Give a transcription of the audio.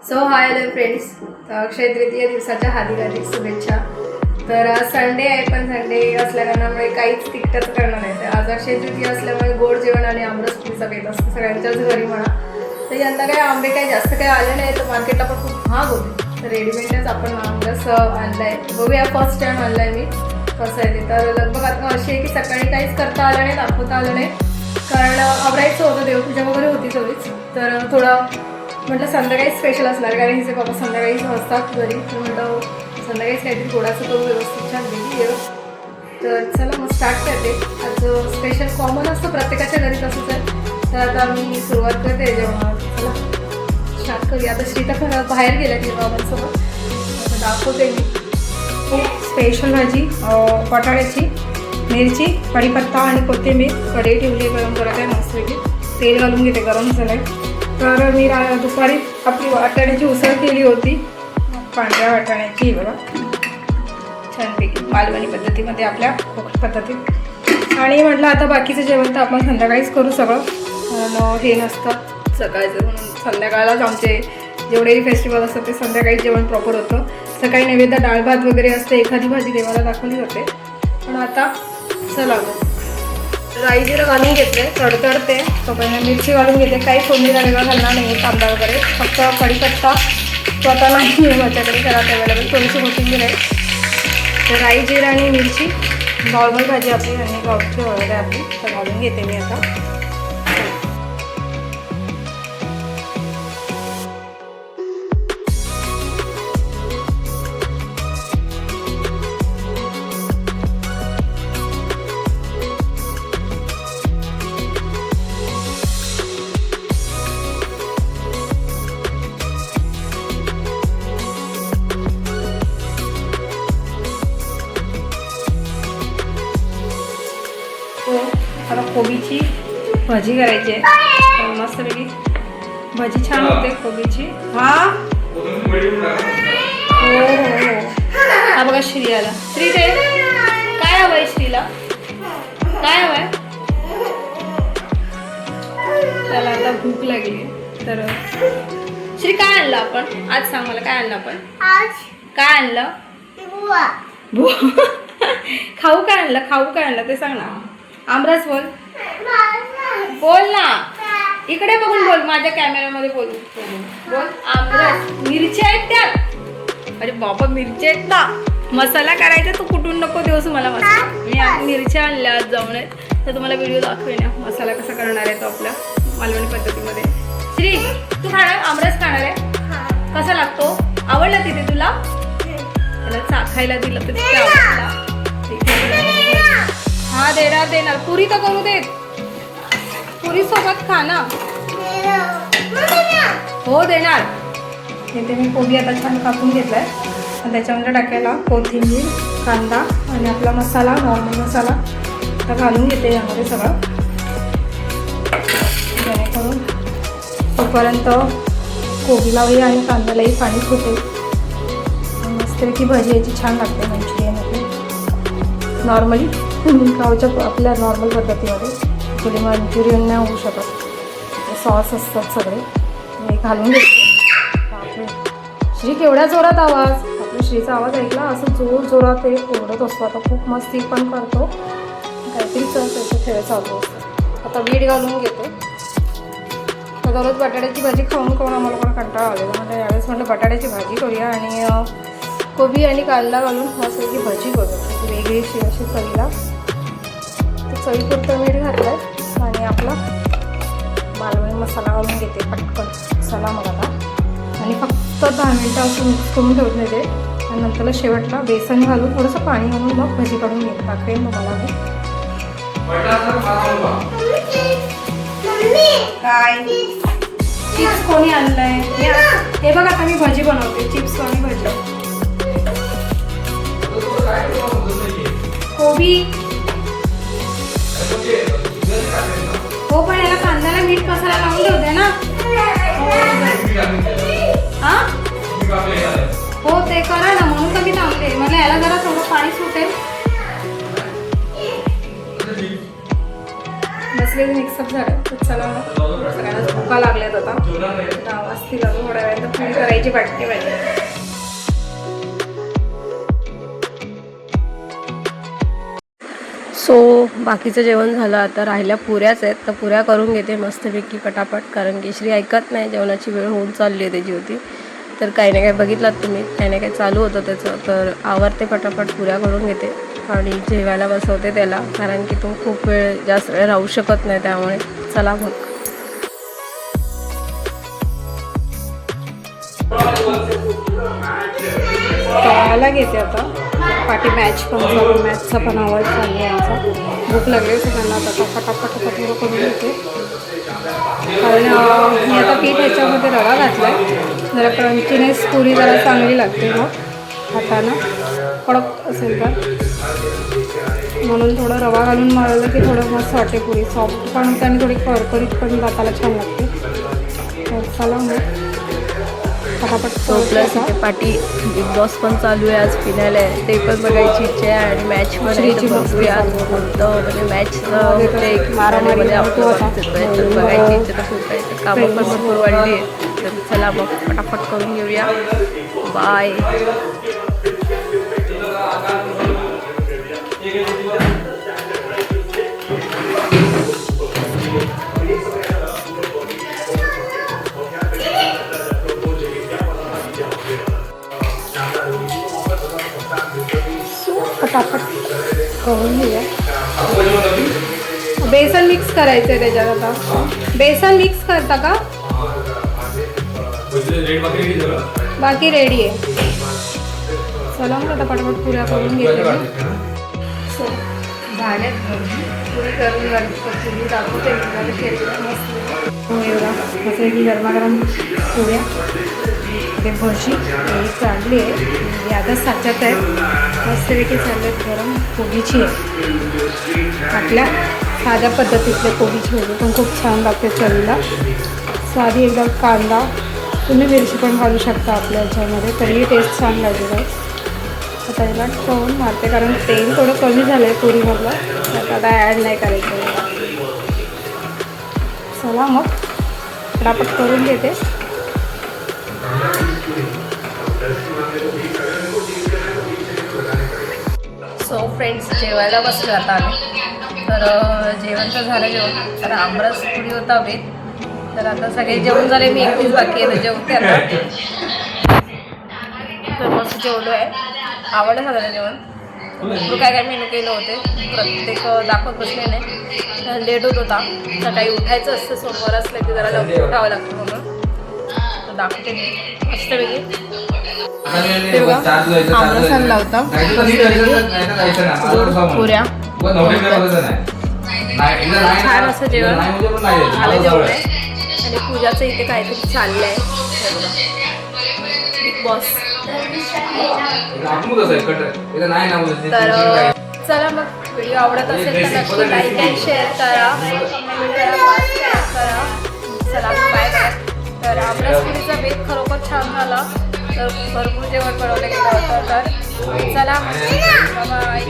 So hi hello friends, अक्षय तृतीय दिवसाच्या हार्दिक शुभेच्छा. तर आज संडे आहे, पण संडे असल्या कारणामुळे काहीच तिखटच करणार नाही. तर आज अक्षय तृतीय असल्यामुळे गोड जेवण आणि आमरस पुरीचा बेत असतो सगळ्यांच्याच घरी म्हणा. तर यंदा काय आंबे काही जास्त काही आले नाही, तर मार्केटला पण खूप महाग होते. तर रेडीमेडच आपण आमरस आणला आहे. बघूया, फर्स्ट टाईम आणला आहे मी. कसं आहे ते तर लगभग आता अशी आहे की सकाळी काहीच करता आलं नाही, दाखवता आलं नाही, कारण आवरायचं होतं, देवपूजा वगैरे होती सगळीच. तर थोडं म्हटलं संध्याकाळी स्पेशल असणार, कारण हिचे बाबा संध्याकाळीच असतात घरी. तर म्हटलं संध्याकाळीच काहीतरी थोडासा करू, व्यवस्थित छान दिली येऊ. तर चला मग स्टार्ट करते. आज स्पेशल कॉमन असतं प्रत्येकाच्या घरी, तसंच आहे. तर आता मी सुरुवात करते जेवणावर. चला स्टार्ट करूया. आता श्रीता खरं बाहेर गेल्या ती बाबांसोबत, आता दाखवते मी. खूप स्पेशल भाजी बटाट्याची, मिरची, कढीपत्ता आणि कोथिंबीर. कढई ठेवली गरम करत आहे मस्तपैकी. तेल घालून घेते, गरम झालं आहे. तर मी दुपारी आपली वाटाण्याची उसळ केली होती, पांढऱ्या वाटाण्याची बघा, छानपैकी मालवणी पद्धतीमध्ये, आपल्या कोकण पद्धतीत. आणि म्हटलं आता बाकीचं जेवण तर आपण संध्याकाळीच करू सगळं, कारण हे नसतं सकाळचं, म्हणून संध्याकाळलाच आमचे जेवढेही फेस्टिवल असतात ते संध्याकाळी जेवण प्रॉपर होतं. सकाळी नैवेद्य डाळ भात वगैरे असते, एखादी भाजी देवाला दाखवली जाते. पण आता चला मग राई जिरं घालून घेतले, तडतडते. तो पहिला मिरची घालून घेते. काही फोडणीला वेगळं घालणार नाही, कांदा वगैरे, फक्त कढीपत्ता स्वतः नाही आहे माझ्याकडे घरात अवेलेबल, थोडीशी कोथिंबीर आहे. तर राई जिरं आणि मिरची, नॉर्मल भाजी आपली आणि गावठी वगैरे आपली, तर घालून घेते मी आता. आता कोबीची भाजी करायची आहे, मस्तपैकी भाजी छान होते कोबीची. हा हो हो हो. हा बघा श्री आला. श्री ते काय हवंय श्रीला, काय हवंय त्याला? आता भूक लागली. तर श्री काय आणलं आपण आज, सांग मला काय आणलं आपण आज, काय आणलं? खाऊ काय आणलं, खाऊ काय आणलं ते सांग ना. आमरस बोल, बोल ना, इकडे बघून बोल, माझ्या कॅमेऱ्यामध्ये बोल. बोल आमरस. मिरच्या आहेत त्यात, अरे बाबा मिरच्या आहेत ना, मसाला करायचा. तू कुठून नको देऊस मला मसाला. मी आज मिरच्या आणल्या आज जाऊन आहेत, तर तुम्हाला व्हिडिओ दाखवेन मसाला कसा करणार आहे तो आपल्या मालवणी पद्धतीमध्ये. श्री तू खाणार आमरस, खाणार आहे? कसा लागतो, आवडला तिथे तुला? त्याला चाखायला दिलं तर तिथे आवडला. हा देणार, पुरी तर करू देत, पुरी सोबत खा ना. हो देणार. इथे मी कोबी आता छान कापून घेतलाय, आणि त्याच्यामध्ये टाकायला कोथिंबीर, कांदा आणि आपला मसाला, नॉर्मल मसाला आता घालून घेते यामध्ये सगळं, जेणेकरून तोपर्यंत कोबीलाही आणि कांद्यालाही पाणी सुटेल. मस्तपैकी भाजी याची छान लागते मंचुरियनमध्ये. नॉर्मली गावच्या आपल्या नॉर्मल पद्धतीमध्ये थोडी मंचुरियन नाही होऊ शकत, सॉस असतात सगळे, हे घालून घेते. बापरे श्री केवढ्या जोरात आवाज, आपल्या श्रीचा आवाज ऐकला असं जोरात ते ओरडत असतो. आता खूप मस्ती पण करतो, काहीतरी त्याचा खेळ चालू असतो. आता मीठ घालून घेते. तर दररोज बटाट्याची भाजी खाऊन आम्हाला पण कंटाळा आलेला, म्हणजे यावेळेस म्हटलं बटाट्याची भाजी करूया आणि कोबी आणि कांदा घालून मस्तपैकी भाजी करूया वेगळीशी अशी चवीला. चवीपुरतं मीठ घातलं आहे आणि आपला मालवणी मसाला घालून घेते पटकन मसाला मला, आणि फक्त 10 मिनटं असं मिक्स करून ठेवून देते. आणि नंतरला शेवटला बेसन घालून थोडंसं पाणी घालून मग भाजी काढून घेते. दाखवेन तुम्हाला मी काय. चिप्स कोणी आणलंय हे बघा, आता मी भाजी बनवते, चिप्स आणि भाजी. कोबी हो, पण याला कांद्याला मीठ मसाला लावून देऊ दे ना. हा हो ते करा ना, म्हणून तर मी थांबते. मला याला जरा थोडं पाणी सुटेल बस. सगळे मिक्सअप झालं. तर चला मग सगळ्यांना भुका लागल्यात आता. 10 वाजतील अजून थोड्या वेळात पुरी करायची वाटते पाहिजे. सो बाकीचं जेवण झालं. आता राहिल्या पुऱ्याच आहेत, तर पुऱ्या करून घेते मस्तपैकी पटापट. कारण की श्री ऐकत नाही, जेवणाची वेळ होऊन चालली आहे त्याची होती. तर काही ना काही बघितलात तुम्ही, काही ना काही चालू होतं त्याचं. तर आवरते पटापट, पुऱ्या करून घेते आणि जेवायला बसवते त्याला. कारण की तो खूप वेळ जास्त वेळ राहू शकत नाही, त्यामुळे चला मग. खायला घेते आता. पाठी मॅच पण चालू, मॅचचा पण आवाज चालू आहे आमचा. भूक लागली सगळ्यांना आता. फटाफट करून घेते. कारण मी आता पीठ ह्याच्यामध्ये रवा घातला आहे. जरा क्रंचीनेस पुरी जरा चांगली लागते मग हातानं कडक असेल तर, म्हणून थोडं रवा घालून मळलं की थोडं मस्त वाटते पुरी. सॉफ्ट पण होते आणि थोडी करकरीत पण दाताला छान लागते. तर चला मग फटाफट. प्लस इथे पाठी बिग बॉस पण चालू आहे, आज फिनाले आहे, ते पण बघायची इच्छा आहे. आणि मॅच पण बघूया आज होतं, म्हणजे मॅच एक मारामारीमध्ये आपलं बघायची इच्छा तर खूप आहे. कामं पण भरपूर वाढली आहे. तर चला मग फटाफट करून घेऊया. बाय. फटाफट करून घेऊया. बेसन मिक्स करायचं आहे त्याच्यात. आता बेसन मिक्स करता का? बाकी रेडी आहे. चला मग आता पटापट पुऱ्या करून घेते. सो झाल्यात पुरी करून पुरी दाखवते मस्त एवढा मस्त की गरमागरम पुऱ्या. ते भजी चालली आहे आता साच्यात आहे. मस्तपैकी चालले आहेत गरम. कोबीची आहे आपल्या साध्या पद्धतीतले कोबीची भजी पण खूप छान लागते चवीला. साधी एकदम. कांदा तुम्ही मिरची पण घालू शकता आपल्या ह्याच्यामध्ये, तरीही टेस्ट छान लागेल आहे. आता याला टोन मारते कारण तेल थोडं कमी झालं आहे पुरीमधलं, तर आता ॲड नाही करायचं. चला मग पटापट करून घेते. सो फ्रेंड्स जेवायला बसलो आता आम्ही. तर जेवण तर झालं. जेवण तर आमरस पुरी होता बेत. तर आता सगळे जेवण झाले, मी एकटीच बाकी आहे जेवते आता. तर मस्त जेवलो आहे. आवडलं सगळं जेवण. भरपूर काय काय मेनू केलं होते, प्रत्येक दाखवत बसले नाही. लेट होत होता, सकाळी उठायचं असतं. सोमवार असलं की जरा लवकर उठावं लागतं म्हणून. तर दाखवते मी मस्तपैकी. आमरस आणला होता, पुऱ्या, छान असं जेवण झालं. जेवण आहे आणि पूजाचं इथे काहीतरी चाललं आहे बिग बॉस. तर चला मग व्हिडिओ आवडत असेल तर नक्की लाईक अँड शेअर करा, कमेंट करा, सबस्क्राईब करा. चला बाय बाय. तर आमरस पुरीचा बेत खरोखर छान झाला. तर भरपूर जेवण बनवलं गेलं होतं. तर चला बाय.